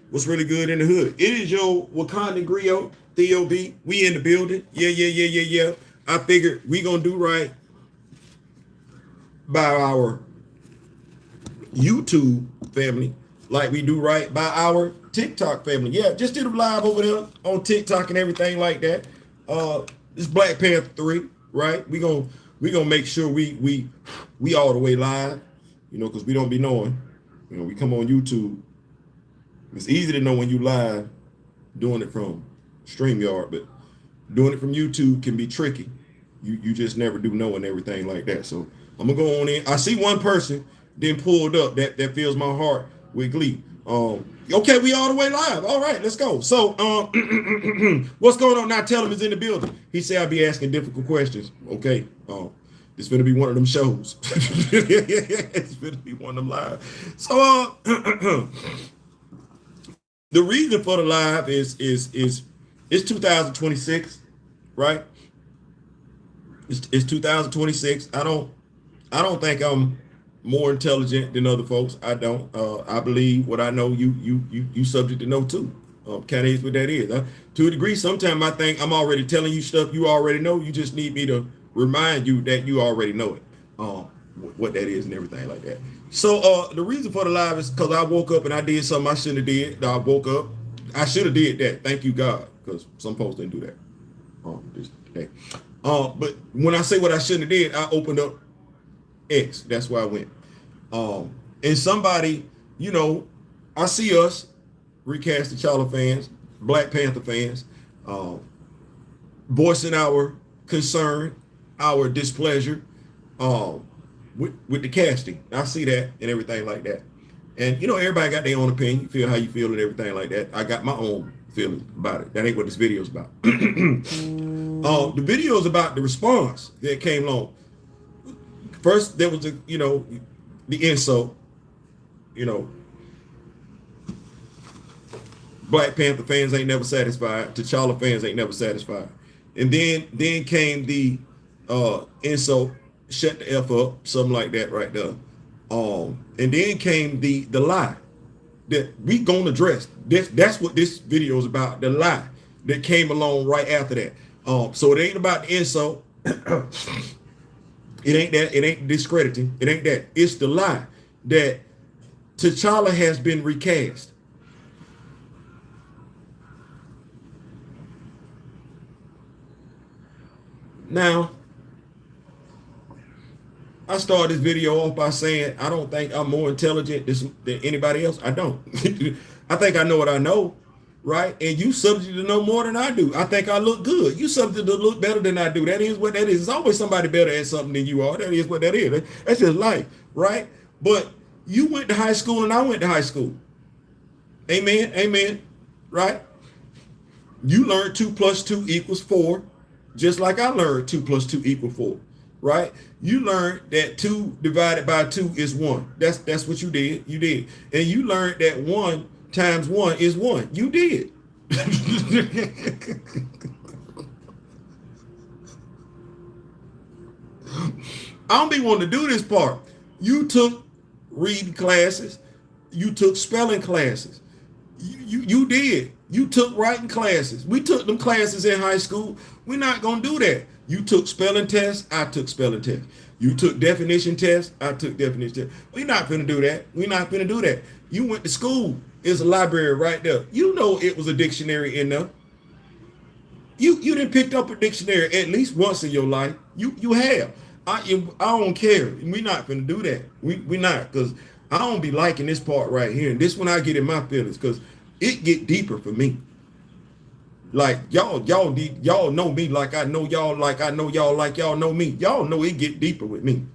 What's really good in the hood? It is your Wakanda Griot, Theo B. We in the building. Yeah. I figured we gonna do right by our YouTube family, like we do right by our TikTok family. Yeah, just did a live over there on TikTok and everything like that. It's Black Panther 3, right? We gonna make sure we all the way live, because we don't be knowing. We come on YouTube. It's easy to know when you live doing it from StreamYard, but doing it from YouTube can be tricky. You just never do know and everything like that. So I'm gonna go on in. I see one person then pulled up that fills my heart with glee. Okay, we all the way live. All right, let's go. So what's going on now? Tell him is in the building. He said I'll be asking difficult questions. Okay. It's gonna be one of them shows. It's gonna be one of them live. So the reason for the live is it's 2026, right? It's 2026. I don't think I'm more intelligent than other folks. I don't. I believe what I know. You subject to know too. Kind of is what that is. To a degree, sometimes I think I'm already telling you stuff you already know. You just need me to remind you that you already know it. What that is and everything like that. So the reason for the live is because I woke up and I did something I shouldn't have did. I woke up. I should have did that. Thank you, God, because some folks didn't do that. This today. But when I say what I shouldn't have did, I opened up X. That's where I went. And somebody, I see us, Recast T'Challa fans, Black Panther fans, voicing our concern, our displeasure with the casting. I see that and everything like that. And, everybody got their own opinion. You feel how you feel and everything like that. I got my own feelings about it. That ain't what this video is about. The video is about the response that came along. First, there was the insult, Black Panther fans ain't never satisfied. T'Challa fans ain't never satisfied. And then came the insult, shut the F up, something like that right there. And then came the lie that we gonna address. That's what this video is about, the lie that came along right after that. So it ain't about the insult. It ain't that. It ain't discrediting. It ain't that. It's the lie that T'Challa has been recast. Now, I started this video off by saying I don't think I'm more intelligent than anybody else. I don't. I think I know what I know, right? And you subject to know more than I do. I think I look good. You subject to look better than I do. That is what that is. There's always somebody better at something than you are. That is what that is. That's just life, right? But you went to high school and I went to high school. Amen. Amen. Right? You learned 2 + 2 = 4, just like I learned 2 + 2 = 4. Right? You learned that 2 divided by 2 is 1. That's what you did. You did. And you learned that 1 times 1 is 1. You did. I don't be wanting to do this part. You took reading classes. You took spelling classes. You did. You took writing classes. We took them classes in high school. We're not going to do that. You took spelling tests. I took spelling tests. You took definition tests. I took definition tests. We're not going to do that. We're not going to do that. You went to school. There's a library right there. You know it was a dictionary in there. You didn't pick up a dictionary at least once in your life. You have. I don't care. We're not going to do that. We're not, because I don't be liking this part right here. And this one I get in my feelings, because it get deeper for me. Like y'all know me like I know y'all, like I know y'all, like y'all know me. Y'all know it get deeper with me.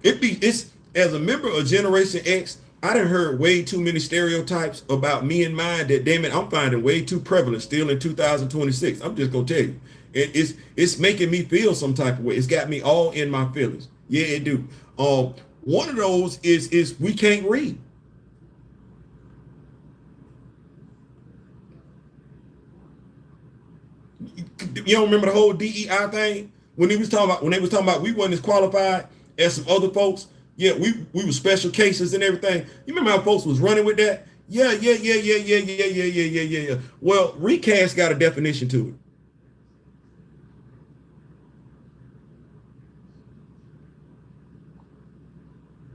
It's as a member of Generation X, I done heard way too many stereotypes about me and mine that, damn it, I'm finding way too prevalent still in 2026. I'm just gonna tell you. It's making me feel some type of way. It's got me all in my feelings. Yeah, it do. One of those is we can't read. You don't remember the whole DEI thing when they was talking about we wasn't as qualified as some other folks. Yeah, we were special cases and everything. You remember how folks was running with that? Yeah, yeah, yeah, yeah, yeah, yeah, yeah, yeah, yeah, yeah, yeah. Well, recast got a definition to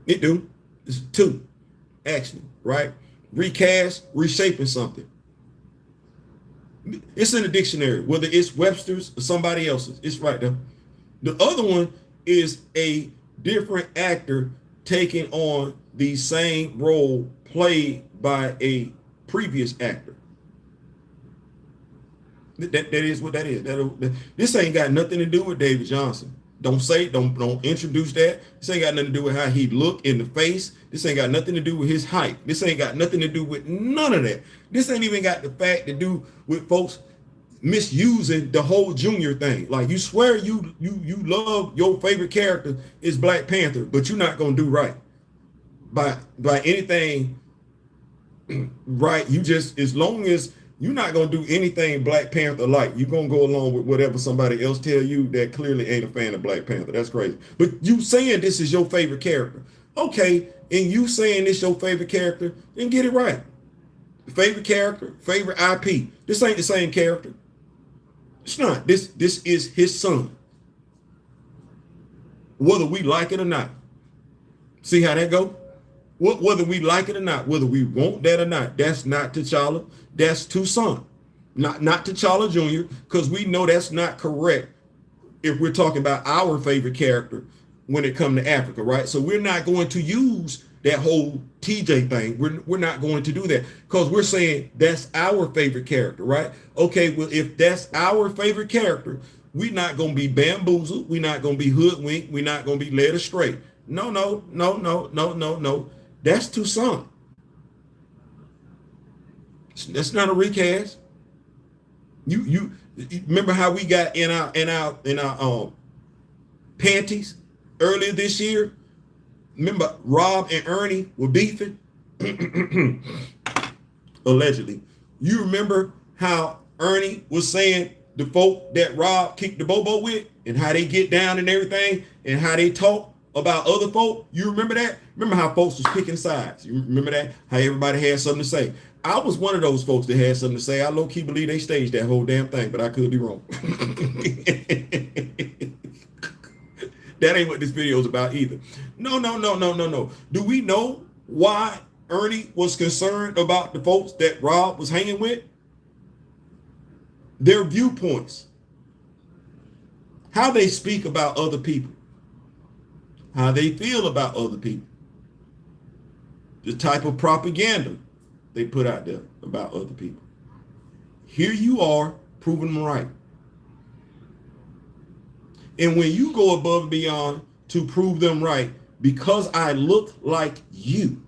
it. It do. It's two, actually, right? Recast, reshaping something. It's in the dictionary, whether it's Webster's or somebody else's. It's right there. The other one is a different actor taking on the same role played by a previous actor. That is what that is. This ain't got nothing to do with David Johnson. Don't introduce that. This ain't got nothing to do with how he looked in the face. This ain't got nothing to do with his height. This ain't got nothing to do with none of that. This ain't even got the fact to do with folks misusing the whole junior thing. Like, you swear you love your favorite character is Black Panther, but you're not gonna do right by anything right. You just, as long as you're not gonna do anything Black Panther like, you're gonna go along with whatever somebody else tell you that clearly ain't a fan of Black Panther. That's crazy. But you saying this is your favorite character, okay, and you saying this your favorite character, then get it right. Favorite character, favorite IP. This ain't the same character. It's not. This is his son, whether we like it or not. See how that go? Whether we like it or not, whether we want that or not, that's not T'Challa. That's Toussaint, not T'Challa Jr., because we know that's not correct if we're talking about our favorite character when it comes to Africa, right? So we're not going to use that whole TJ thing. We're not going to do that because we're saying that's our favorite character, right? Okay, well, if that's our favorite character, we're not going to be bamboozled. We're not going to be hoodwinked. We're not going to be led astray. No. That's Toussaint. That's not a recast. You remember how we got in our panties earlier this year? Remember Rob and Ernie were beefing? Allegedly. You remember how Ernie was saying the folk that Rob kicked the bobo with and how they get down and everything and how they talk about other folk? You remember that? Remember how folks was picking sides? You remember that? How everybody had something to say. I was one of those folks that had something to say. I low-key believe they staged that whole damn thing, but I could be wrong. That ain't what this video is about either. No. Do we know why Ernie was concerned about the folks that Rob was hanging with? Their viewpoints. How they speak about other people. How they feel about other people. The type of propaganda they put out there about other people. Here you are proving them right. And when you go above and beyond to prove them right, because I look like you,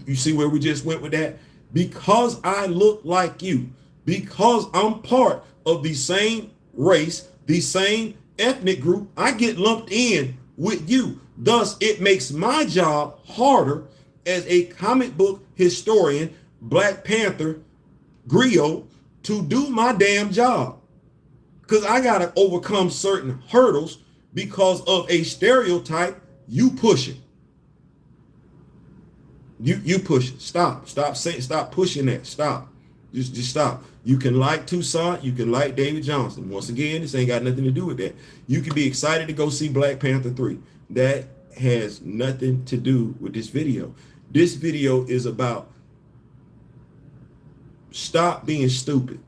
you see where we just went with that? Because I look like you, because I'm part of the same race, the same ethnic group, I get lumped in with you. Thus, it makes my job harder as a comic book historian, Black Panther, griot, to do my damn job. Because I got to overcome certain hurdles because of a stereotype you pushing. You push it. Stop pushing that. Stop. Just stop. You can like Toussaint, you can like David Johnson. Once again, this ain't got nothing to do with that. You can be excited to go see Black Panther 3. That has nothing to do with this video. This video is about stop being stupid.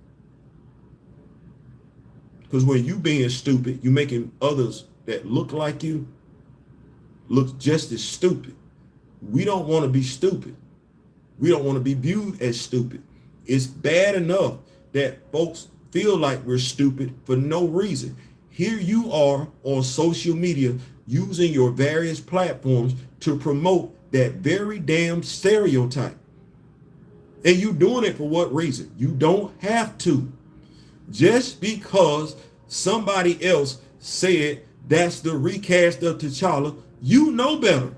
Because when you being stupid, you're making others that look like you look just as stupid. We don't want to be stupid. We don't want to be viewed as stupid. It's bad enough that folks feel like we're stupid for no reason. Here you are on social media using your various platforms to promote that very damn stereotype. And you doing it for what reason? You don't have to. Just because somebody else said that's the recast of T'Challa, you know better.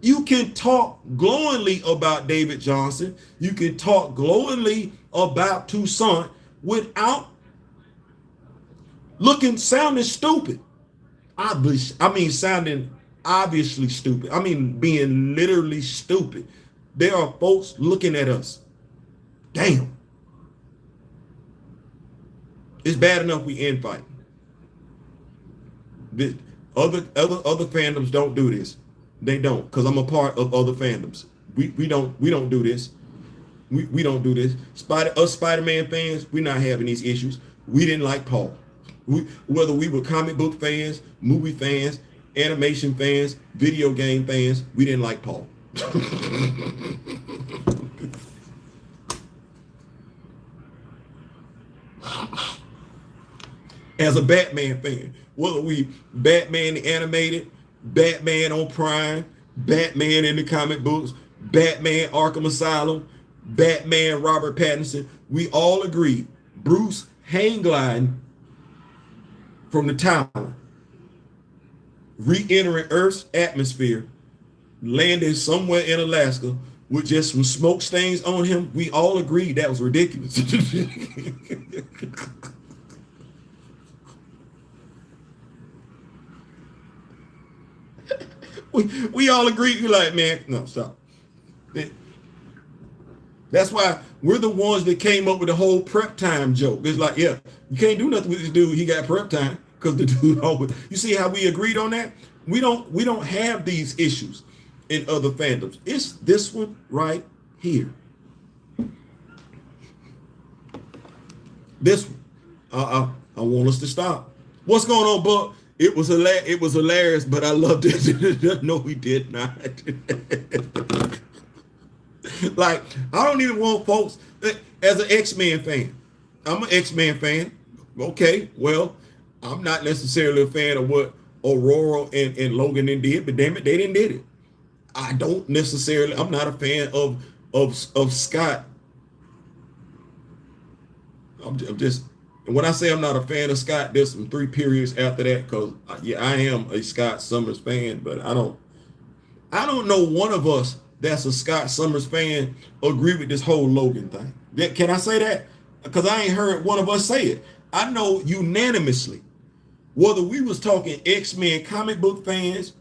You You can talk glowingly about David Johnson. You can talk glowingly about Toussaint without sounding stupid. Sounding obviously stupid. I mean, being literally stupid. There are folks looking at us. Damn. It's bad enough we infighting. Other fandoms don't do this. They don't, because I'm a part of other fandoms. We don't do this. We don't do this. Spider-Man fans, we're not having these issues. We didn't like Paul. Whether we were comic book fans, movie fans, animation fans, video game fans, we didn't like Paul. As a Batman fan, whether we Batman the animated, Batman on Prime, Batman in the comic books, Batman Arkham Asylum, Batman Robert Pattinson, we all agreed Bruce hang gliding from the tower, re-entering Earth's atmosphere, landing somewhere in Alaska with just some smoke stains on him. We all agreed that was ridiculous. we all agreed. You're like, man, no, stop. That's why we're the ones that came up with the whole prep time joke. It's like, yeah, you can't do nothing with this dude. He got prep time because the dude always. You see how we agreed on that? We don't have these issues in other fandoms. It's this one right here. This one. I want us to stop. What's going on, Buck? It was hilarious, but I loved it. No, we did not. Like, I don't even want folks, as an X-Men fan, I'm an X-Men fan. Okay, well, I'm not necessarily a fan of what Aurora and Logan did, but damn it, they did it. I'm not a fan of Scott. I'm just, when I say I'm not a fan of Scott, there's some 3 periods after that, because I am a Scott Summers fan, but I don't know one of us that's a Scott Summers fan agree with this whole Logan thing. Can I say that? Because I ain't heard one of us say it. I know unanimously, whether we was talking X-Men comic book fans,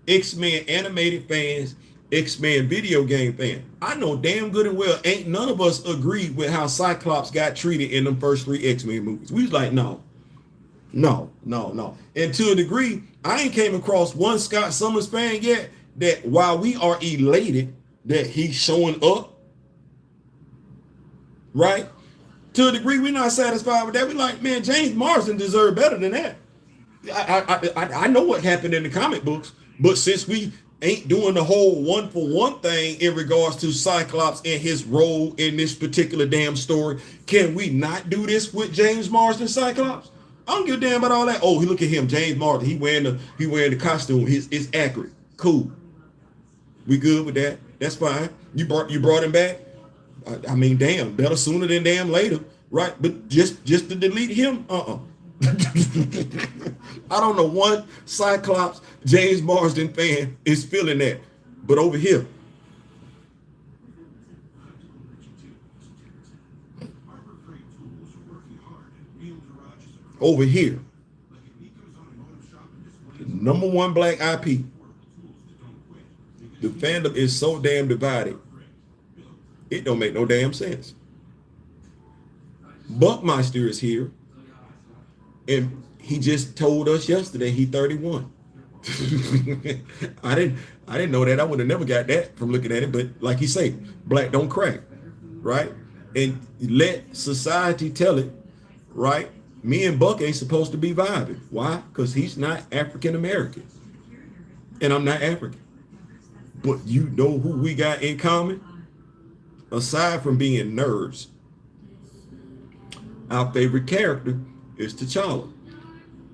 X-Men animated fans, X-Men video game fans, I know damn good and well ain't none of us agreed with how Cyclops got treated in them first 3 X-Men movies. We was like, no. And to a degree, I ain't came across one Scott Summers fan yet that while we are elated that he's showing up, right? To a degree, we're not satisfied with that. We're like, man, James Marsden deserved better than that. I know what happened in the comic books, but since we ain't doing the whole 1-for-1 thing in regards to Cyclops and his role in this particular damn story, can we not do this with James Marsden Cyclops? I don't give a damn about all that. Oh, look at him, James Marsden. He wearing the costume. It's accurate. Cool. We good with that. That's fine. You brought him back. I mean, damn, better sooner than damn later, right? But just to delete him, I don't know one Cyclops James Marsden fan is feeling that. But over here, the number 1 black IP. The fandom is so damn divided, it don't make no damn sense. Buckmeister is here, and he just told us yesterday he 31. I didn't know that. I would have never got that from looking at it. But like he say, black don't crack, right? And let society tell it, right? Me and Buck ain't supposed to be vibing. Why? Because he's not African American, and I'm not African. But you know who we got in common? Aside from being nerds, our favorite character is T'Challa.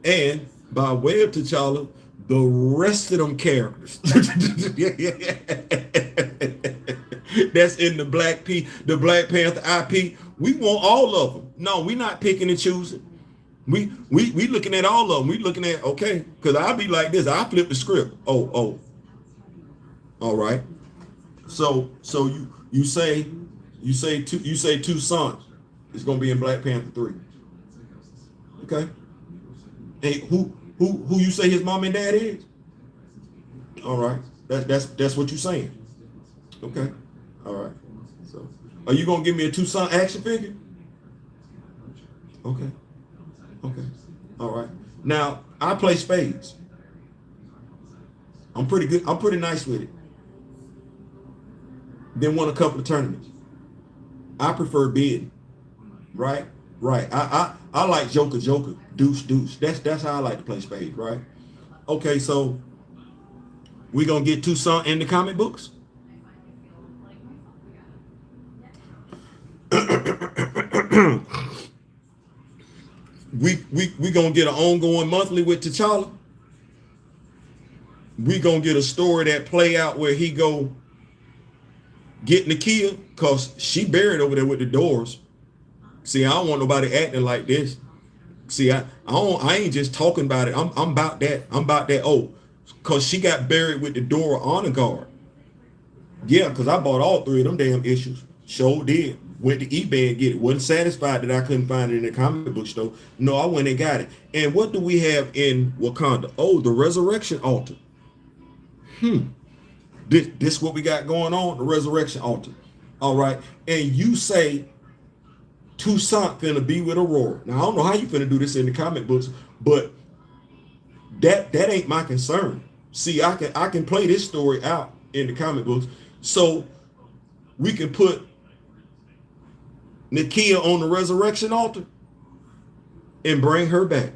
And by way of T'Challa, the rest of them characters that's in the Black Panther IP, we want all of them. No, we're not picking and choosing. We looking at all of them. We looking at, okay, because I'll be like this. I flip the script. Oh. All right. So you say two sons is gonna be in Black Panther 3. Okay. Hey, who you say his mom and dad is? All right. That's what you're saying. Okay. All right. So are you gonna give me a two son action figure? Okay. Okay. All right. Now I play spades. I'm pretty good. I'm pretty nice with it. Then won a couple of tournaments. I prefer bidding. Right? Right. I like Joker, Joker, Deuce, Deuce. That's how I like to play spades, right? Okay, so we gonna get two son in the comic books. we gonna get an ongoing monthly with T'Challa. We gonna get a story that play out where he go get Nakia, cause she buried over there with the doors. See, I don't want nobody acting like this. See, I ain't just talking about it. I'm about that. I'm about that. Oh, cause she got buried with the door honor guard. Yeah, cause I bought all three of them damn issues. Sure did. Went to eBay and get it. Wasn't satisfied that I couldn't find it in the comic book store. No, I went and got it. And what do we have in Wakanda? Oh, the resurrection altar. This what we got going on, the resurrection altar. All right. And you say Toussaint finna be with Aurora. Now I don't know how you finna do this in the comic books, but that ain't my concern. See, I can play this story out in the comic books, so we can put Nakia on the resurrection altar and bring her back.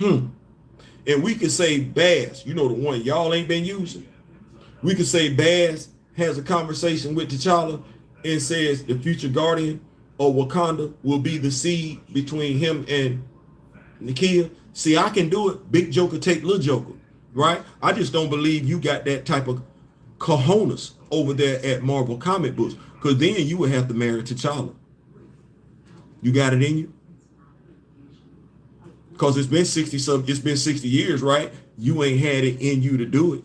And we can say Baz, you know, the one y'all ain't been using. We can say Baz has a conversation with T'Challa and says the future guardian of Wakanda will be the seed between him and Nakia. See, I can do it. Big Joker take little Joker, right? I just don't believe you got that type of cojones over there at Marvel Comic Books, because then you would have to marry T'Challa. You got it in you? Because it's been 60 years, right? You ain't had it in you to do it.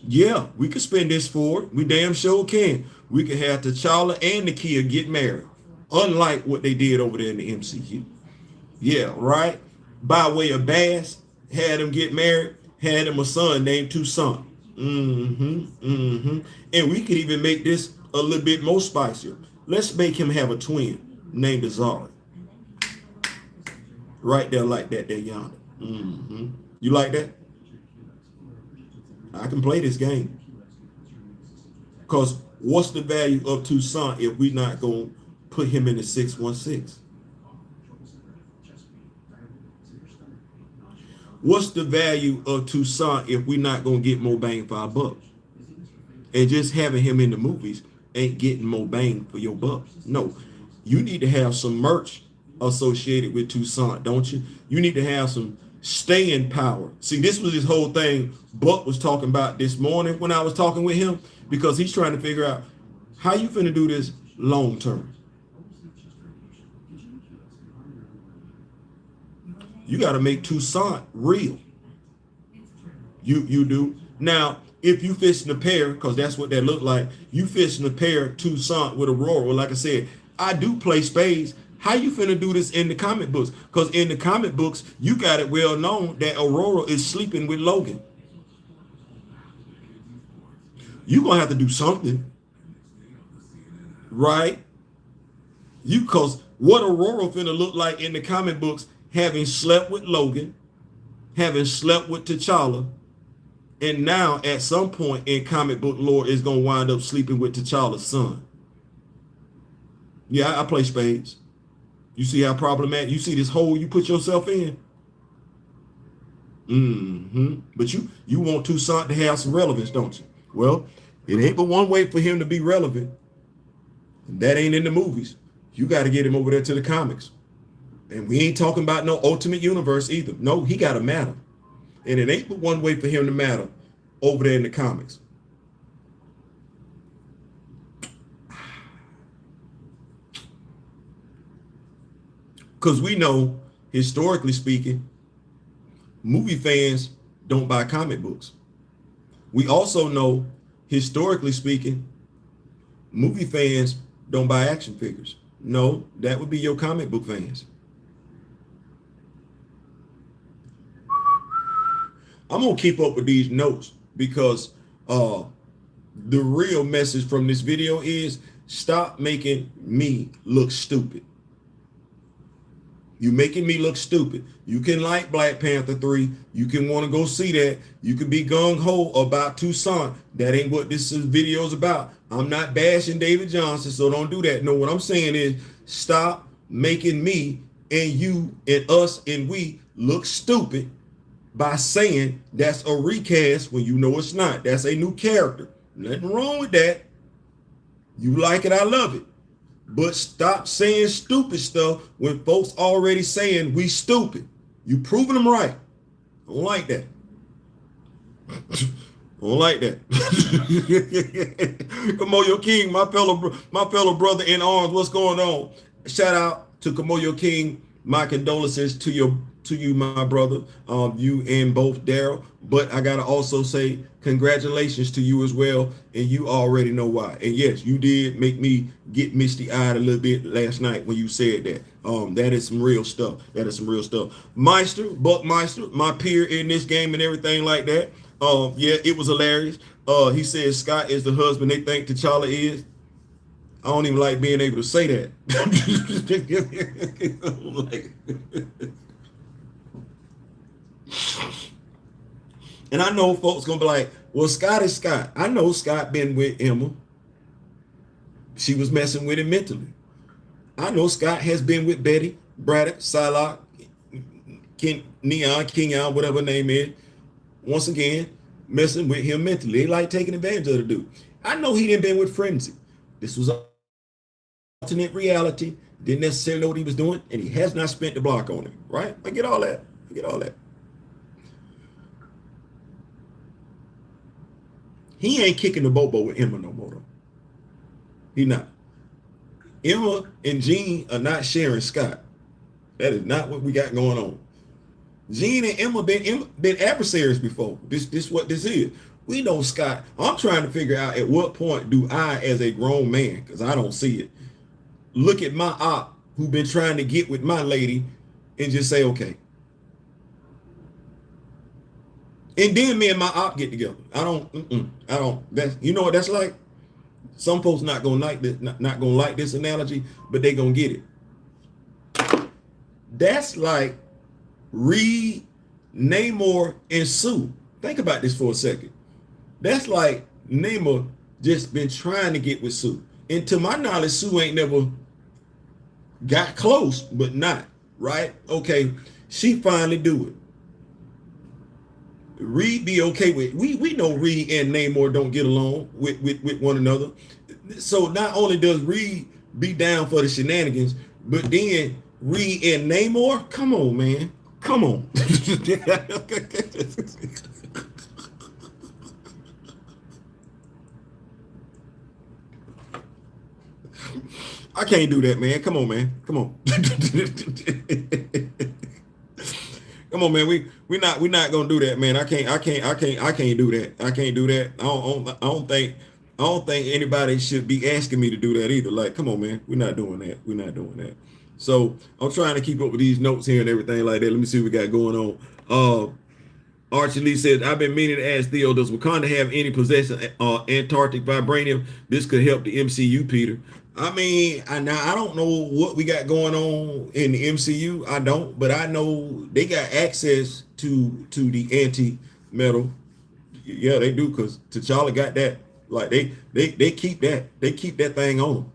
Yeah, we could spend this for it. We damn sure can. We can have T'Challa and Nakia get married, unlike what they did over there in the MCU. Yeah, right? By way of Bass, had him get married, had him a son named Toussaint. And we could even make this a little bit more spicier. Let's make him have a twin named Azari. Right there like that there yonder. You like that? I can play this game. Because what's the value of Toussaint if we not going to put him in the 616? What's the value of Toussaint if we not going to get more bang for our buck? And just having him in the movies ain't getting more bang for your buck. No, you need to have some merch associated with Toussaint, don't you? You need to have some staying power. See, this was this whole thing Buck was talking about this morning when I was talking with him, because he's trying to figure out how you finna do this long term. You got to make Toussaint real. You do. Now, if you fishing a pair, because that's what that looked like, you fishing a pair Toussaint with Aurora. Well, like I said, I do play spades. How you finna do this in the comic books? Because in the comic books, you got it well known that Aurora is sleeping with Logan. You're going to have to do something. Right? Because what Aurora finna look like in the comic books, having slept with Logan, having slept with T'Challa, and now at some point in comic book lore is going to wind up sleeping with T'Challa's son. Yeah, I play spades. You see how problematic, you see this hole you put yourself in? But you want Toussaint to have some relevance, don't you? Well, it ain't but one way for him to be relevant. And that ain't in the movies. You got to get him over there to the comics. And we ain't talking about no Ultimate Universe either. No, he got to matter. And it ain't but one way for him to matter over there in the comics. Because we know, historically speaking, movie fans don't buy comic books. We also know, historically speaking, movie fans don't buy action figures. No, that would be your comic book fans. I'm gonna keep up with these notes because the real message from this video is stop making me look stupid. You making me look stupid. You can like Black Panther 3. You can want to go see that. You can be gung-ho about Toussaint. That ain't what this video is about. I'm not bashing David Johnson, so don't do that. No, what I'm saying is stop making me and you and us and we look stupid by saying that's a recast when you know it's not. That's a new character. Nothing wrong with that. You like it, I love it. But stop saying stupid stuff when folks already saying we stupid. You proving them right. I don't like that. I don't like that. Kamoyo King, my fellow brother in arms, what's going on? Shout out to Kamoyo King. My condolences to you, my brother. You and both Daryl. But I gotta also say congratulations to you as well, and you already know why. And yes, you did make me get misty-eyed a little bit last night when you said that. That is some real stuff. That is some real stuff. Buck Meister, my peer in this game and everything like that. Yeah, it was hilarious. He said Scott is the husband they think T'Challa is. I don't even like being able to say that. And I know folks gonna be like, well, Scott is Scott. I know Scott been with Emma. She was messing with him mentally. I know Scott has been with Betty, Braddock, Psylocke, Kenyon, whatever her name is. Once again, messing with him mentally. They like taking advantage of the dude. I know he didn't been with Frenzy. This was an alternate reality. Didn't necessarily know what he was doing, and he has not spent the block on him. Right? I get all that. I get all that. He ain't kicking the bobo with Emma no more, though. He not. Emma and Jean are not sharing Scott. That is not what we got going on. Jean and Emma been adversaries before. This what this is. We know Scott. I'm trying to figure out at what point do I, as a grown man, because I don't see it, look at my op who been trying to get with my lady and just say, okay. And then me and my op get together. I don't. That's, you know what that's like. Some folks not gonna like this, not gonna like this analogy, but they gonna get it. That's like Reed, Namor, and Sue. Think about this for a second. That's like Namor just been trying to get with Sue. And to my knowledge, Sue ain't never got close, but not, right? Okay, she finally do it. Reed be okay with, we know Reed and Namor don't get along with one another. So not only does Reed be down for the shenanigans, but then Reed and Namor, come on, man. Come on. I can't do that, man. Come on, man. Come on. Come on, man. We not gonna do that, man. I can't do that. I can't do that. I don't think anybody should be asking me to do that either. Like, come on, man. We're not doing that. We're not doing that. So I'm trying to keep up with these notes here and everything like that. Let me see what we got going on. Archie Lee said, I've been meaning to ask Theo, does Wakanda have any possession Antarctic vibranium? This could help the MCU, Peter. I mean, I don't know what we got going on in the MCU. I don't, but I know they got access to the anti-metal. Yeah, they do, because T'Challa got that. Like they keep that. They keep that thing on.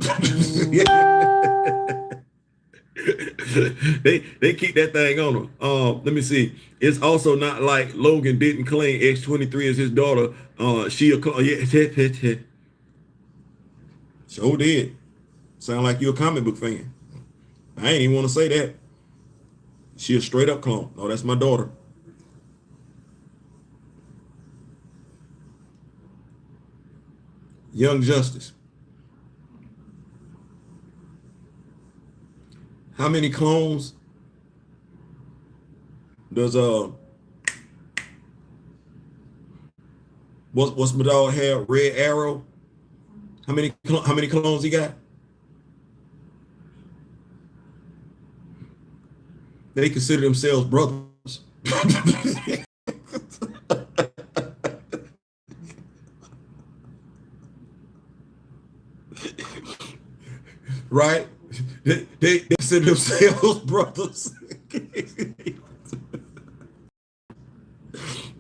they keep that thing on them. Let me see. It's also not like Logan didn't claim X-23 as his daughter. Yeah, sure did. Sound like you're a comic book fan. I ain't even want to say that. She a straight up clone. No, that's my daughter. Young Justice. How many clones does What's my dog have? Red Arrow. How many clones he got? They consider themselves brothers. Right? They consider themselves brothers.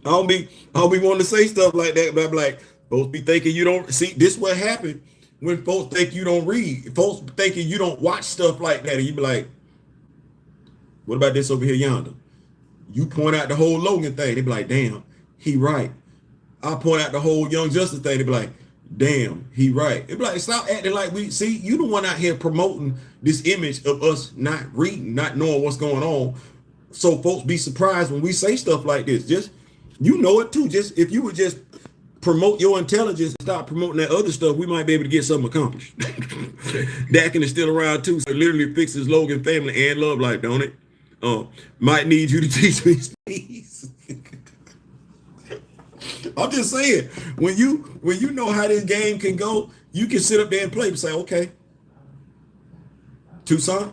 I don't be wanting to say stuff like that, but I'm like, folks be thinking you don't see this what happened when folks think you don't read. Folks thinking you don't watch stuff like that. And you be like, what about this over here yonder? You point out the whole Logan thing, they be like, damn, he right. I point out the whole Young Justice thing, they be like, damn, he right. They be like, stop acting like we see you the one out here promoting this image of us not reading, not knowing what's going on. So folks be surprised when we say stuff like this. Just you know it too. Just if you would just promote your intelligence and stop promoting that other stuff, we might be able to get something accomplished. Dakin is still around too, so it literally fixes Logan family and love life, don't it? Might need you to teach me space. I'm just saying, when you know how this game can go, you can sit up there and play and say, okay, Tucson,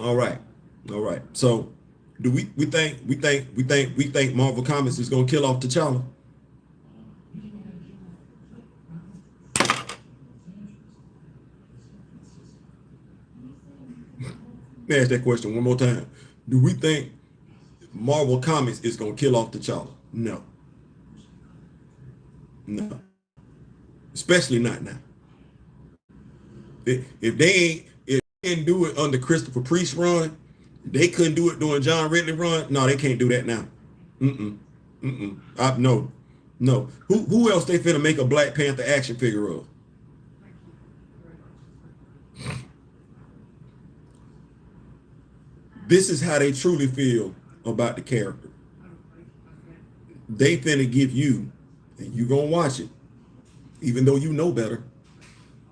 all right. So, do we think Marvel Comics is gonna kill off T'Challa? Let me ask that question one more time. Do we think Marvel Comics is gonna kill off T'Challa? No. No. Especially not now. If they didn't do it under Christopher Priest run, they couldn't do it during John Ridley run. No, they can't do that now. Mm-mm. Mm-mm. No. Who else they finna make a Black Panther action figure of? This is how they truly feel about the character. They finna give you, and you gonna watch it, even though you know better.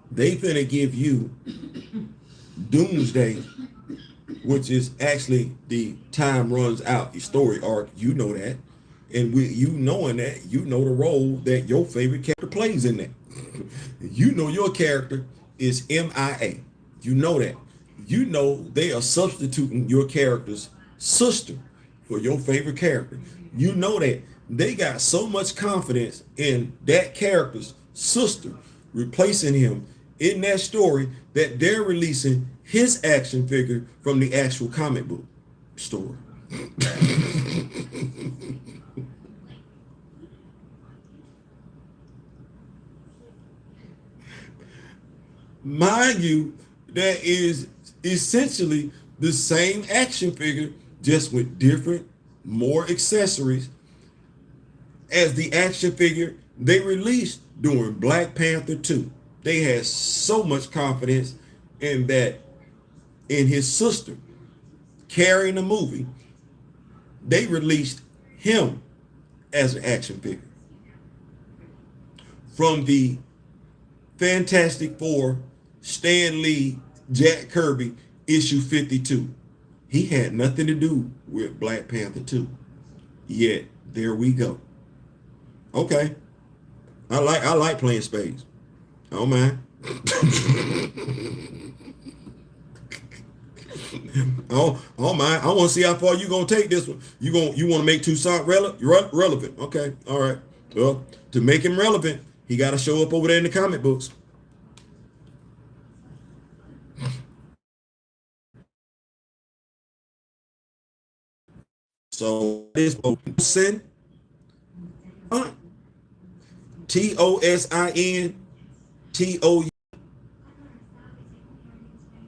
They finna give you Doomsday, which is actually the time runs out, the story arc. You know that, and with you knowing that, you know the role that your favorite character plays in that. You know your character is MIA. You know that. You know they are substituting your character's sister for your favorite character. You know that they got so much confidence in that character's sister replacing him in that story that they're releasing his action figure from the actual comic book story. Mind you, that is essentially the same action figure, just with different, more accessories as the action figure they released during Black Panther 2. They had so much confidence in that, in his sister carrying the movie, they released him as an action figure from the Fantastic Four, Stan Lee, Jack Kirby, issue 52. He had nothing to do with Black Panther 2. Yet, there we go. Okay. I like playing spades. Oh man. oh man. I want to see how far you gonna take this one. You want to make Toussaint relevant. Okay. All right. Well, to make him relevant, he got to show up over there in the comic books. So this Tosin,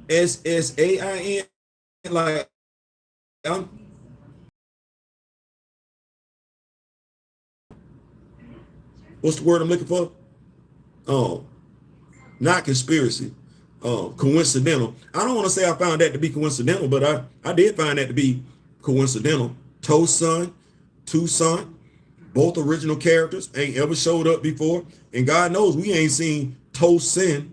TOSINTOUSSAIN, like what's the word I'm looking for? Oh, not conspiracy. Coincidental. I don't want to say I found that to be coincidental, but I did find that to be coincidental. Toussaint, both original characters, ain't ever showed up before, and God knows we ain't seen Tosin.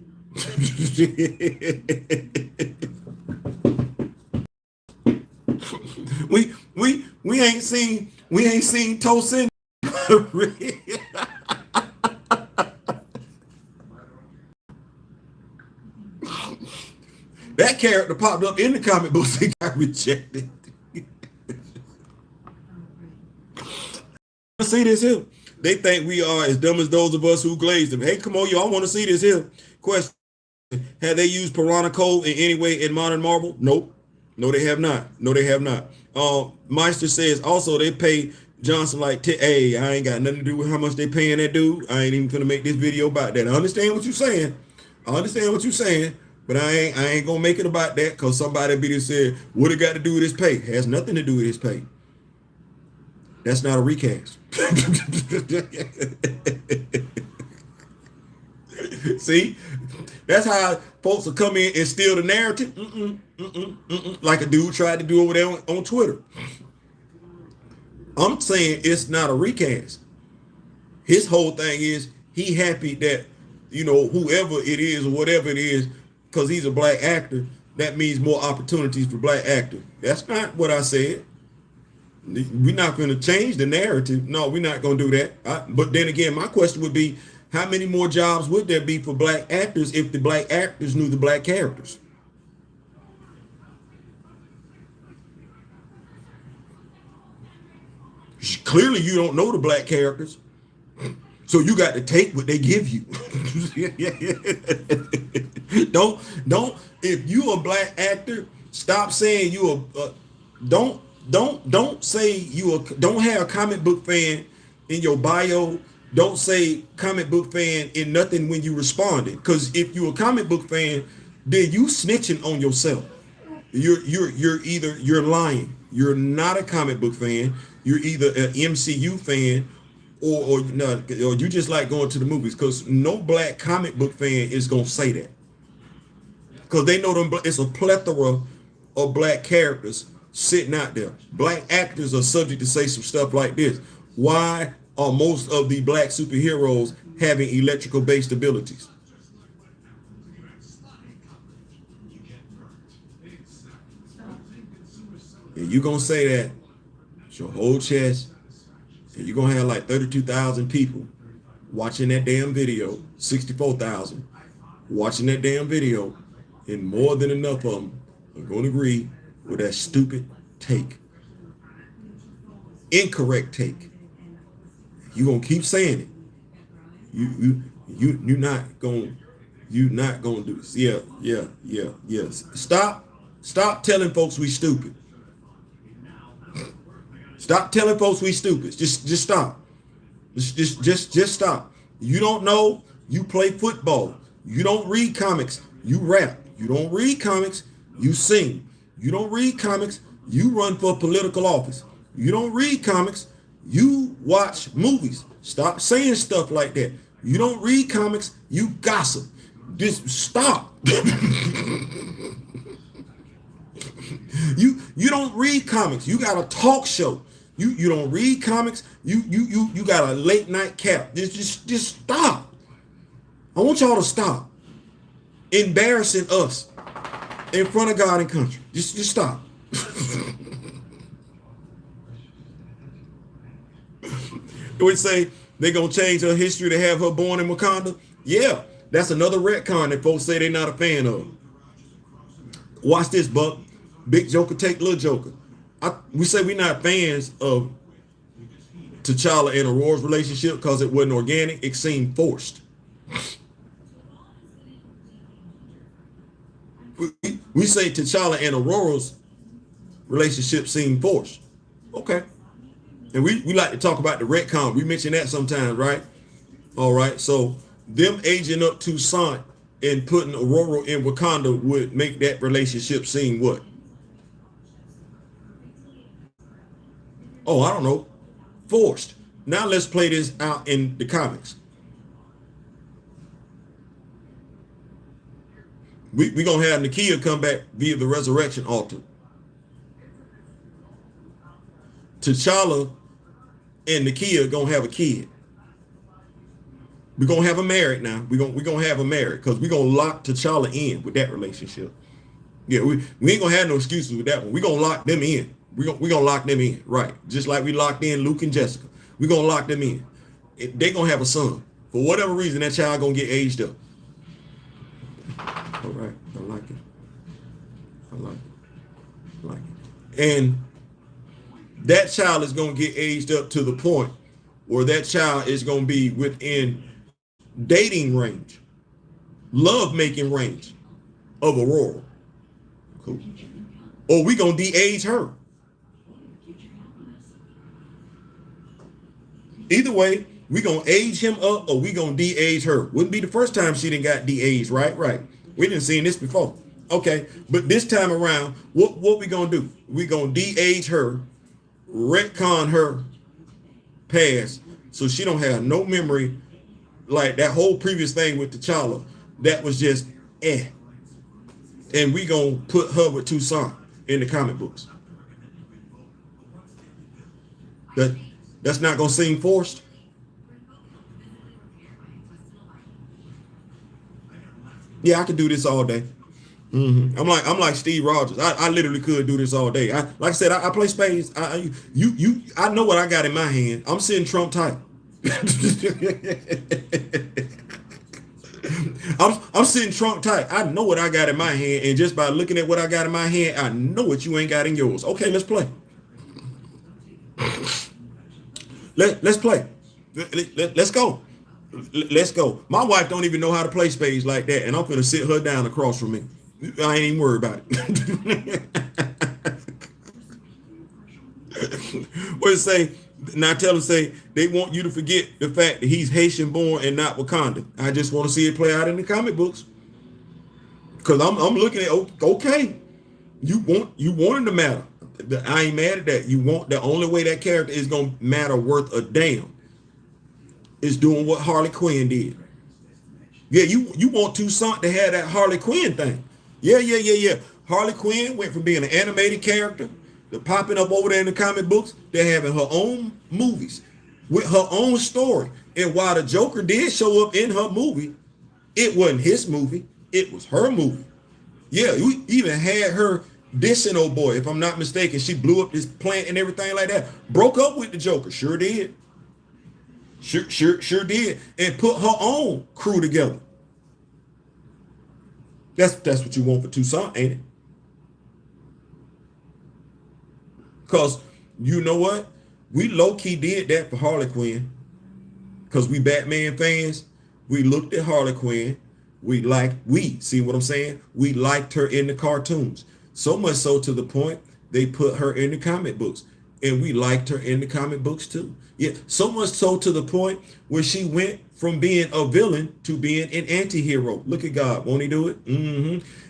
we ain't seen Tosin. character popped up in the comic books, they got rejected. See this here. They think we are as dumb as those of us who glazed them. Hey, come on, y'all want to see this here. Question. Have they used Piranha Code in any way in Modern Marvel? Nope. No, they have not. No, they have not. Meister says also they pay Johnson like, hey, I ain't got nothing to do with how much they paying that dude. I ain't even gonna make this video about that. I understand what you're saying. But I ain't gonna make it about that because somebody be said, what it got to do with his pay? It has nothing to do with his pay. That's not a recast. See, that's how folks will come in and steal the narrative. Like a dude tried to do over there on Twitter. I'm saying it's not a recast. His whole thing is he happy that, whoever it is or whatever it is, because he's a black actor, that means more opportunities for black actors. That's not what I said. We're not going to change the narrative. No, we're not going to do that. But then again, my question would be, how many more jobs would there be for black actors if the black actors knew the black characters? Clearly, you don't know the black characters. So you got to take what they give you. Don't, if you a black actor, stop saying you don't say don't have a comic book fan in your bio. Don't say comic book fan in nothing when you responded. Because if you're a comic book fan, then you snitching on yourself. You're lying. You're not a comic book fan. You're either an MCU fan or you just like going to the movies, because no black comic book fan is gonna say that, because they know it's a plethora of black characters sitting out there. Black actors are subject to say some stuff like this. Why are most of the black superheroes having electrical based abilities? And you're gonna say that it's your whole chest, and you're gonna have like 32,000 people watching that damn video, 64,000 watching that damn video, and more than enough of them are gonna agree with that stupid take, incorrect take. You're gonna keep saying it. You're not gonna do this. Yeah. Stop telling folks we stupid. Stop telling folks we stupid. Just stop. Just stop. You don't know. You play football. You don't read comics. You rap. You don't read comics. You sing. You don't read comics. You run for political office. You don't read comics. You watch movies. Stop saying stuff like that. You don't read comics. You gossip. Just stop. You don't read comics. You got a talk show. You don't read comics. You got a late night cap. Just stop. I want y'all to stop embarrassing us in front of God and country. Just stop. We say they're gonna change her history to have her born in Wakanda. Yeah, that's another retcon that folks say they're not a fan of. Watch this, Buck. Big Joker take little Joker. We say we're not fans of T'Challa and Aurora's relationship because it wasn't organic. It seemed forced. We say T'Challa and Aurora's relationship seemed forced. Okay. And we like to talk about the retcon. We mention that sometimes, right? All right. So them aging up Toussaint and putting Aurora in Wakanda would make that relationship seem what? Oh, I don't know. Forced. Now let's play this out in the comics. We're going to have Nakia come back via the resurrection altar. T'Challa and Nakia going to have a kid. We're going to have a married now. We're going to have a married because we're going to lock T'Challa in with that relationship. Yeah, we ain't going to have no excuses with that one. We're going to lock them in. We're gonna lock them in, right? Just like we locked in Luke and Jessica. We're gonna lock them in. They're gonna have a son. For whatever reason, that child gonna get aged up. All right, I like it. I like it. I like it. And that child is going to get aged up to the point where that child is going to be within dating range, love making range of Aurora. Cool. Or we going to de-age her. Either way, we going to age him up or we going to de-age her. Wouldn't be the first time she done got de-aged, right? Right. We didn't seen this before. Okay. But this time around, what we going to do? We going to de-age her, retcon her past so she don't have no memory like that whole previous thing with T'Challa. That was just And we going to put her with Toussaint in the comic books. That's not going to seem forced. Yeah, I could do this all day. I'm like Steve Rogers. I literally could do this all day. Like I said, I play spades. I know what I got in my hand. I'm sitting Trump tight. I'm sitting Trump tight. I know what I got in my hand, and just by looking at what I got in my hand, I know what you ain't got in yours. Okay, let's play. Let's play. Let's go. Let's go. My wife don't even know how to play spades like that, and I'm gonna sit her down across from me. I ain't even worried about it. What it say? Now tell them, say they want you to forget the fact that he's Haitian born and not Wakanda. I just want to see it play out in the comic books. Cause I'm looking at, okay, you want him to matter. I ain't mad at that. You want, the only way that character is gonna matter worth a damn is doing what Harley Quinn did. Yeah, you want Toussaint to have that Harley Quinn thing. Yeah. Harley Quinn went from being an animated character to popping up over there in the comic books. They're having her own movies with her own story. And while the Joker did show up in her movie, it wasn't his movie. It was her movie. Yeah, we even had her dissing old boy, if I'm not mistaken. She blew up this plant and everything like that. Broke up with the Joker. Sure did. Sure did. And put her own crew together. That's what you want for Toussaint, ain't it? Because you know what? We low-key did that for Harley Quinn. Because we Batman fans, we looked at Harley Quinn. See what I'm saying? We liked her in the cartoons. So much so to the point they put her in the comic books. And we liked her in the comic books too. Yeah, so much so to the point where she went from being a villain to being an anti-hero. Look at God, won't he do it?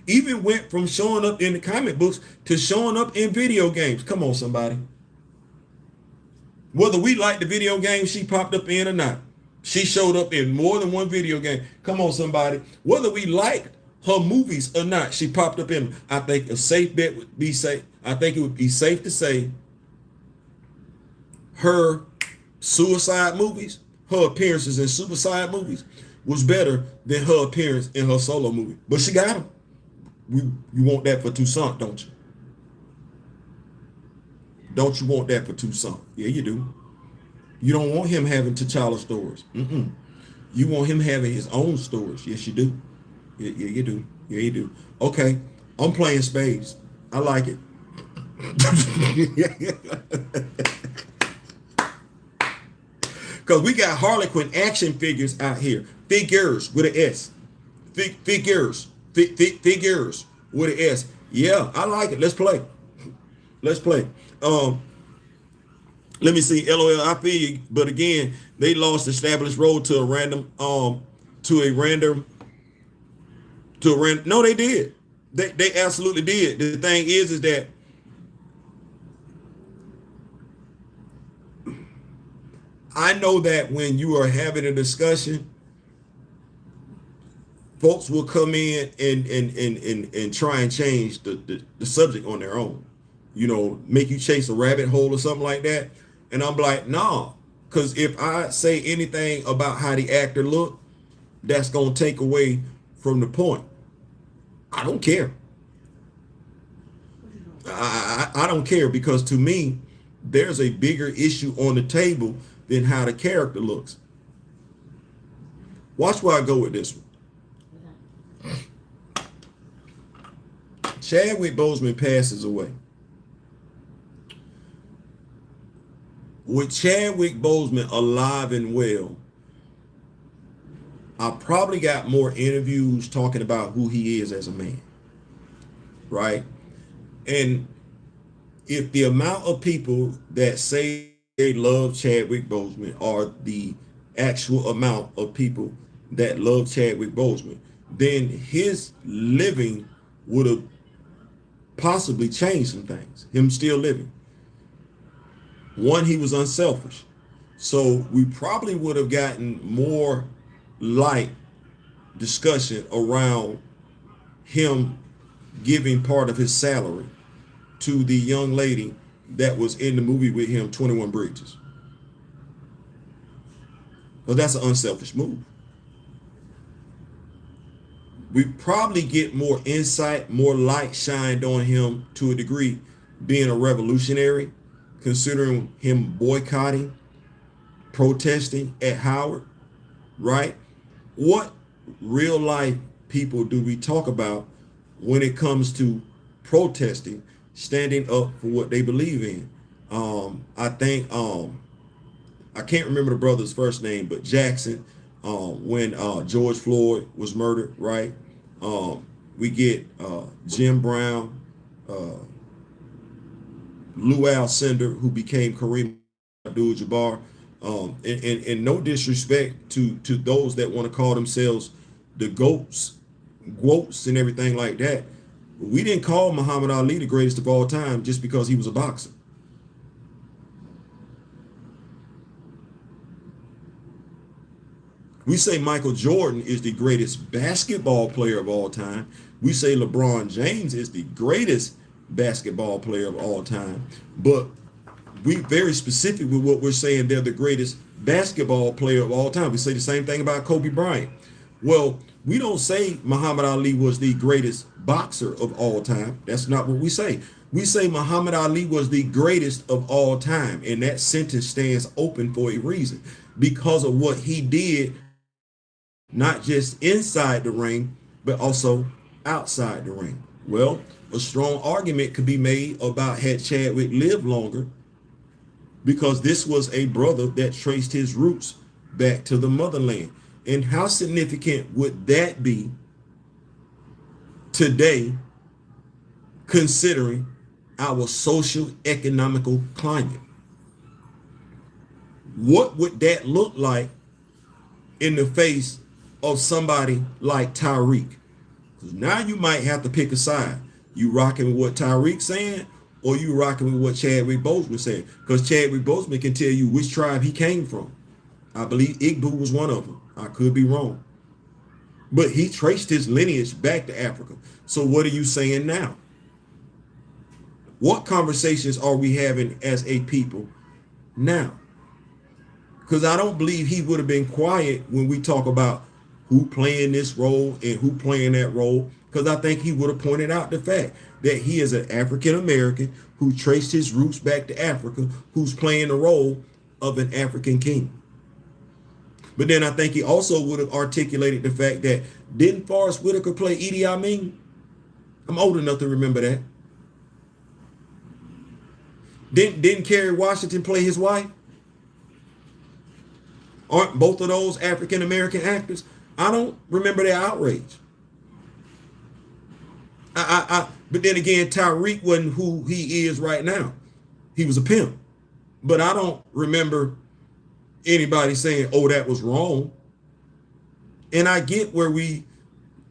Even went from showing up in the comic books to showing up in video games. Come on, somebody. Whether we like the video game she popped up in or not, she showed up in more than one video game. Come on, somebody. Whether we liked her movies or not, she popped up in. I think a safe bet would be safe. I think it would be safe to say her suicide movies, her appearances in suicide movies was better than her appearance in her solo movie. But she got him. You want that for Toussaint, don't you? Don't you want that for Toussaint? Yeah, you do. You don't want him having T'Challa stories. You want him having his own stories. Yes, you do. Yeah, you do. Yeah, you do. Okay, I'm playing spades. I like it. Because we got Harley Quinn action figures out here. Figures with an S. Figures with an S. Yeah, I like it. Let's play. Let's play. Let me see. LOL, I feel you. But again, they lost established road to a random, no, they did. They absolutely did. The thing is that I know that when you are having a discussion, folks will come in and try and change the subject on their own. You know, make you chase a rabbit hole or something like that. And I'm like, nah, because if I say anything about how the actor looked, that's going to take away from the point. I don't care. I don't care, because to me, there's a bigger issue on the table than how the character looks. Watch where I go with this one. Chadwick Boseman passes away. With Chadwick Boseman alive and well, I probably got more interviews talking about who he is as a man, right? And if the amount of people that say they love Chadwick Boseman are the actual amount of people that love Chadwick Boseman, then his living would have possibly changed some things. Him still living. One, he was unselfish. So we probably would have gotten more light discussion around him giving part of his salary to the young lady that was in the movie with him, 21 Bridges. Well, that's an unselfish move. We probably get more insight, more light shined on him to a degree, being a revolutionary, considering him boycotting, protesting at Howard, right? What real life people do we talk about when it comes to protesting, standing up for what they believe in? I think I can't remember the brother's first name, but Jackson, when George Floyd was murdered, right? We get Jim Brown, Lou Alcindor, who became Kareem Abdul-Jabbar. And no disrespect to those that want to call themselves the GOATs, and everything like that. We didn't call Muhammad Ali the greatest of all time just because he was a boxer. We say Michael Jordan is the greatest basketball player of all time. We say LeBron James is the greatest basketball player of all time. But we very specific with what we're saying, they're the greatest basketball player of all time. We say the same thing about Kobe Bryant. Well, we don't say Muhammad Ali was the greatest boxer of all time. That's not what we say. We say Muhammad Ali was the greatest of all time. And that sentence stands open for a reason, because of what he did, not just inside the ring, but also outside the ring. Well, a strong argument could be made about had Chadwick lived longer, because this was a brother that traced his roots back to the motherland. And how significant would that be today, considering our social economical climate? What would that look like in the face of somebody like Tyreek? Because now you might have to pick a side. You rocking with what Tyreek's saying, or you rocking with what Chadwick Boseman said? Because Chadwick Boseman can tell you which tribe he came from. I believe Igbo was one of them. I could be wrong. But he traced his lineage back to Africa. So what are you saying now? What conversations are we having as a people now? Because I don't believe he would have been quiet when we talk about who playing this role and who playing that role, because I think he would have pointed out the fact that he is an African American who traced his roots back to Africa, who's playing the role of an African king. But then I think he also would have articulated the fact that, didn't Forrest Whitaker play Idi Amin? I'm old enough to remember that. Didn't Kerry Washington play his wife? Aren't both of those African American actors? I don't remember their outrage. But then again, Tyreek wasn't who he is right now. He was a pimp. But I don't remember anybody saying, oh, that was wrong. And I get where we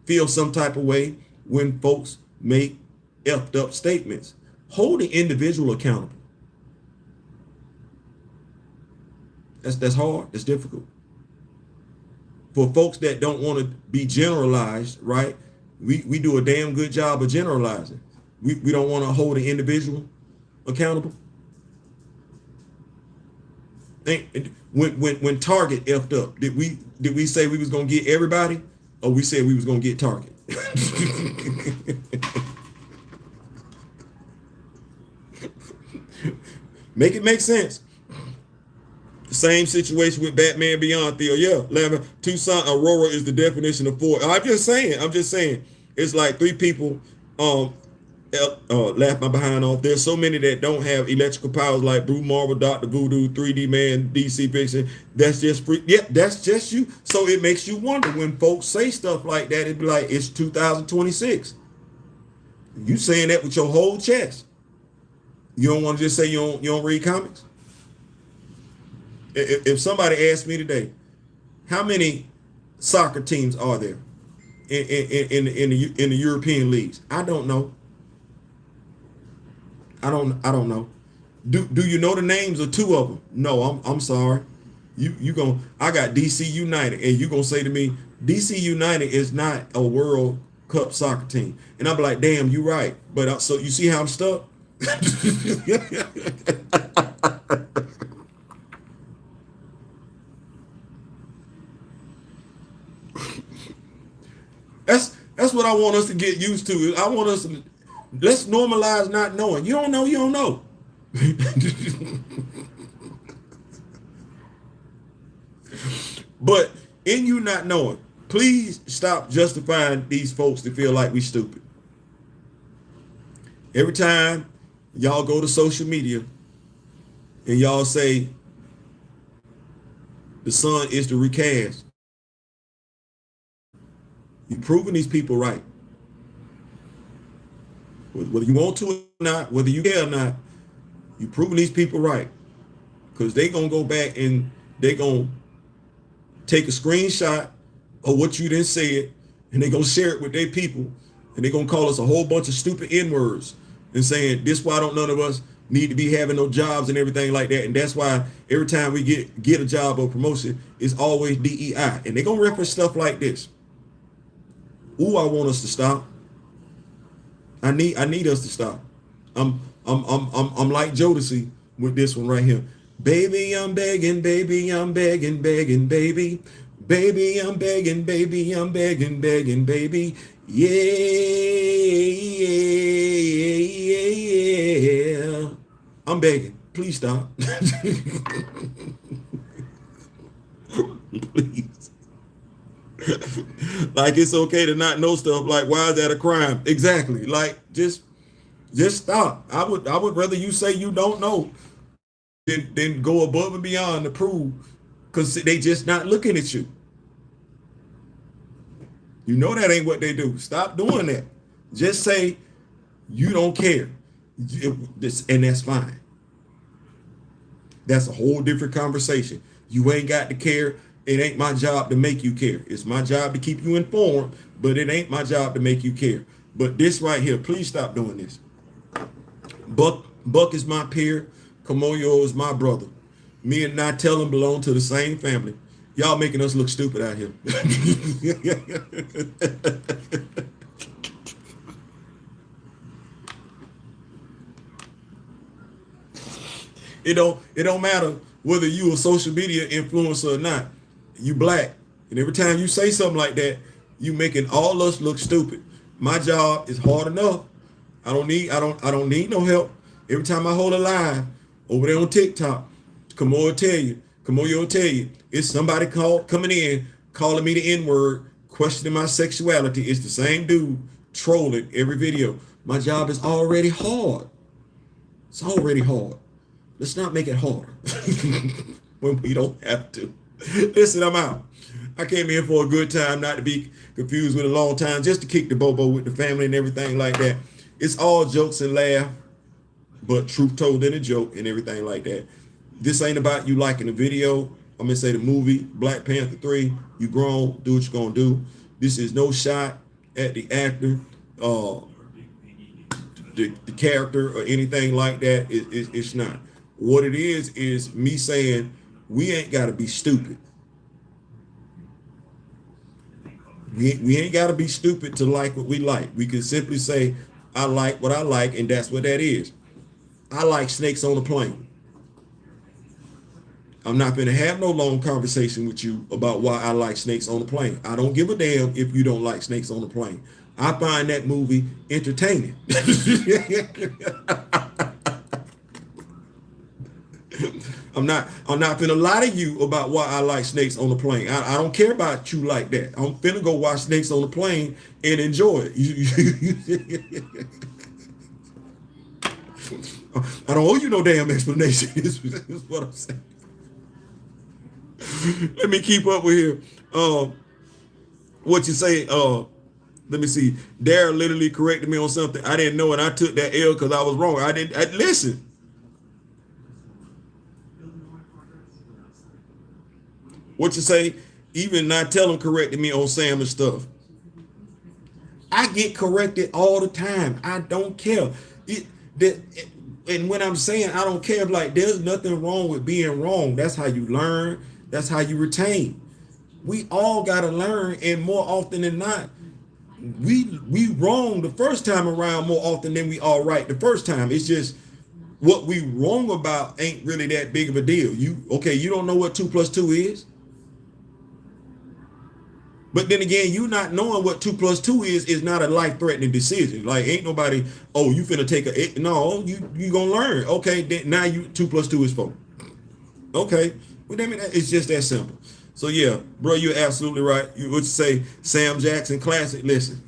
feel some type of way when folks make effed up statements. Hold the individual accountable. That's hard. That's difficult. For folks that don't want to be generalized, right? We do a damn good job of generalizing. We don't want to hold an individual accountable. When Target effed up, did we say we was gonna get everybody, or we said we was gonna get Target? Make it make sense. Same situation with Batman Beyond Theo. Yeah, Tucson Aurora is the definition of four. I'm just saying. It's like three people laugh my behind off. There's so many that don't have electrical powers like Blue Marvel, Dr. Voodoo, 3D Man, DC Fiction. That's just free. Yeah, that's just you. So it makes you wonder when folks say stuff like that. It'd be like, it's 2026. You saying that with your whole chest. You don't want to just say you don't read comics? If somebody asked me today, how many soccer teams are there in the European leagues? I don't know. I don't know. Do you know the names of two of them? No, I'm sorry. I got DC United, and you gonna say to me, DC United is not a World Cup soccer team, and I'm like, damn, you right. But so you see how I'm stuck. That's what I want us to get used to. I want us to let's normalize not knowing. You don't know, you don't know. But in you not knowing, please stop justifying these folks to feel like we stupid. Every time y'all go to social media and y'all say the Sun is the recast, you're proving these people right. Whether you want to or not, whether you care or not, you're proving these people right. Because they going to go back and they going to take a screenshot of what you didn't say it, and they going to share it with their people, and they going to call us a whole bunch of stupid N-words and saying, this why don't none of us need to be having no jobs and everything like that. And that's why every time we get a job or promotion, it's always DEI. And they're going to reference stuff like this. Ooh, I want us to stop. I need us to stop. I'm like Jodeci with this one right here. Baby, I'm begging, baby, I'm begging, begging, baby. Baby, I'm begging, baby, I'm begging, begging, baby. Yeah, yeah, yeah. I'm begging. Please stop. Please. Like it's okay to not know stuff. Like, why is that a crime? Exactly. Like, just stop. I would rather you say you don't know than go above and beyond to prove, because they just not looking at you. You know that ain't what they do. Stop doing that. Just say you don't care. And that's fine. That's a whole different conversation. You ain't got to care. It ain't my job to make you care. It's my job to keep you informed, but it ain't my job to make you care. But this right here, please stop doing this. Buck is my peer. Kamoyo is my brother. Me and Natellan belong to the same family. Y'all making us look stupid out here. It don't matter whether you a social media influencer or not. You black. And every time you say something like that, you making all us look stupid. My job is hard enough. I don't need no help. Every time I hold a live over there on TikTok, Kamoyo will tell you, it's somebody coming in, calling me the N-word, questioning my sexuality. It's the same dude trolling every video. My job is already hard. It's already hard. Let's not make it harder when we don't have to. Listen, I'm out. I came in for a good time, not to be confused with a long time, just to kick the bobo with the family and everything like that. It's all jokes and laugh, but truth told in a joke and everything like that. This ain't about you liking the video. I'm going to say the movie, Black Panther 3. You grown, do what you're going to do. This is no shot at the actor, the character or anything like that. It's not. What it is me saying we ain't got to be stupid. We ain't got to be stupid to like what we like. We can simply say, I like what I like, and that's what that is. I like snakes on a plane. I'm not going to have no long conversation with you about why I like snakes on a plane. I don't give a damn if you don't like snakes on a plane. I find that movie entertaining. I'm not finna lie to you about why I like snakes on the plane. I don't care about you like that. I'm finna go watch snakes on the plane and enjoy it. I don't owe you no damn explanation. Is what I'm saying. Let me keep up with here. What you say? Let me see. Darren literally corrected me on something I didn't know, and I took that L because I was wrong. I didn't listen. What you say? Even not telling corrected me on Sam and stuff. I get corrected all the time. I don't care. And when I'm saying I don't care, like there's nothing wrong with being wrong. That's how you learn. That's how you retain. We all gotta learn, and more often than not, we wrong the first time around more often than we all right the first time. It's just what we wrong about ain't really that big of a deal. You don't know what 2 + 2 is. But then again, you not knowing what 2 + 2 is not a life-threatening decision. Like ain't nobody, oh, you finna take no, you gonna learn. Okay, then now you 2 + 2 is 4. Okay, well, I mean, it's just that simple. So yeah, bro, you're absolutely right. You would say Sam Jackson classic. Listen.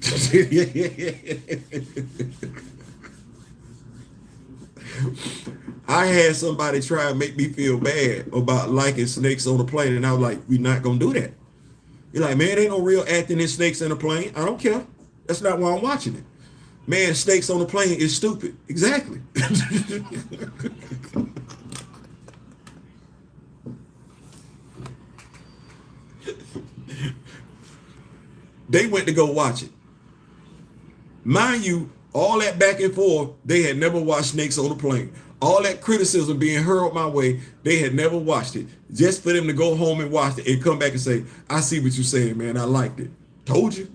I had somebody try and make me feel bad about liking snakes on the plane, and I was like, we're not gonna do that. You're like, man, ain't no real acting in snakes in a plane. I don't care. That's not why I'm watching it. Man, snakes on the plane is stupid. Exactly. They went to go watch it. Mind you, all that back and forth, they had never watched Snakes on the Plane. All that criticism being hurled my way, they had never watched it. Just for them to go home and watch it and come back and say, I see what you're saying, man. I liked it. Told you.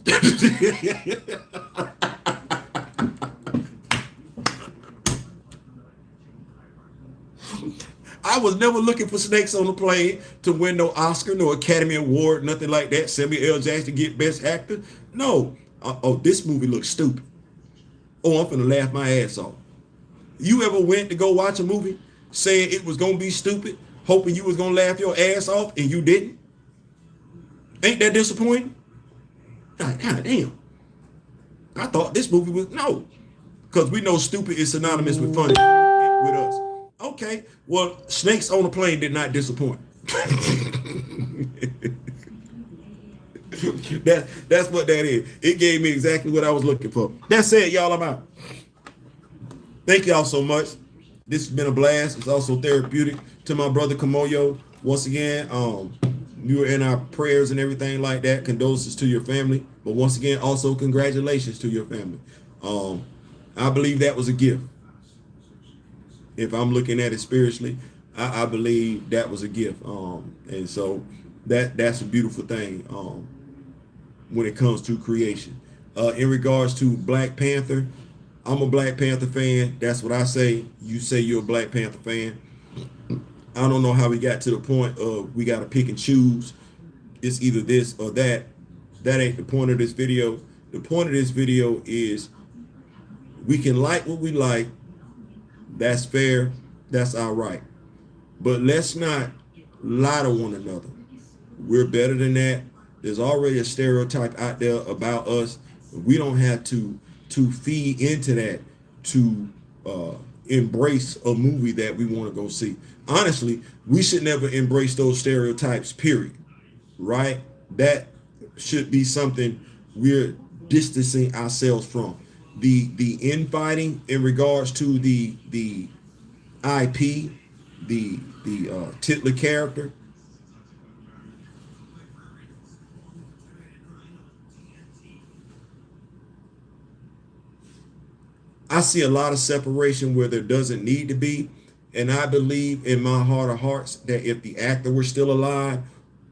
I was never looking for Snakes on the Plane to win no Oscar, no Academy Award, nothing like that. Samuel L. Jackson get Best Actor. No. This movie looks stupid. Oh, I'm finna laugh my ass off. You ever went to go watch a movie saying it was gonna be stupid, hoping you was gonna laugh your ass off, and you didn't? Ain't that disappointing? God damn. I thought this movie was, no. Because we know stupid is synonymous with funny with us. Okay, well, Snakes on the Plane did not disappoint. That's what that is. It gave me exactly what I was looking for. That's it, y'all. I'm out. Thank y'all so much. This has been a blast. It's also therapeutic. To my brother Kamoyo, once again, you were in our prayers and everything like that. Condolences to your family. But once again, also congratulations to your family. I believe that was a gift. If I'm looking at it spiritually, I believe that was a gift. And so that's a beautiful thing when it comes to creation. In regards to Black Panther, I'm a Black Panther fan. That's what I say. You say you're a Black Panther fan. I don't know how we got to the point of we got to pick and choose. It's either this or that. That ain't the point of this video. The point of this video is we can like what we like. That's fair. That's all right. But let's not lie to one another. We're better than that. There's already a stereotype out there about us. We don't have to feed into that to embrace a movie that we want to go see. Honestly, we should never embrace those stereotypes, period. Right? That should be something we're distancing ourselves from. The infighting in regards to the IP, the Titler character. I see a lot of separation where there doesn't need to be. And I believe in my heart of hearts that if the actor were still alive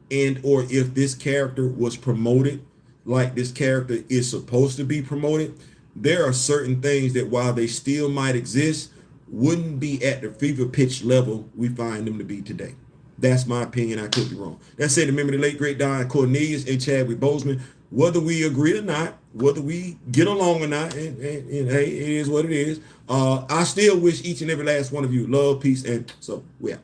and or if this character was promoted like this character is supposed to be promoted, there are certain things that while they still might exist, wouldn't be at the fever pitch level we find them to be today. That's my opinion. I could be wrong. That said, remember the late great Don Cornelius and Chadwick Boseman. Whether we agree or not, whether we get along or not, and hey, it is what it is. I still wish each and every last one of you love, peace, and so, yeah.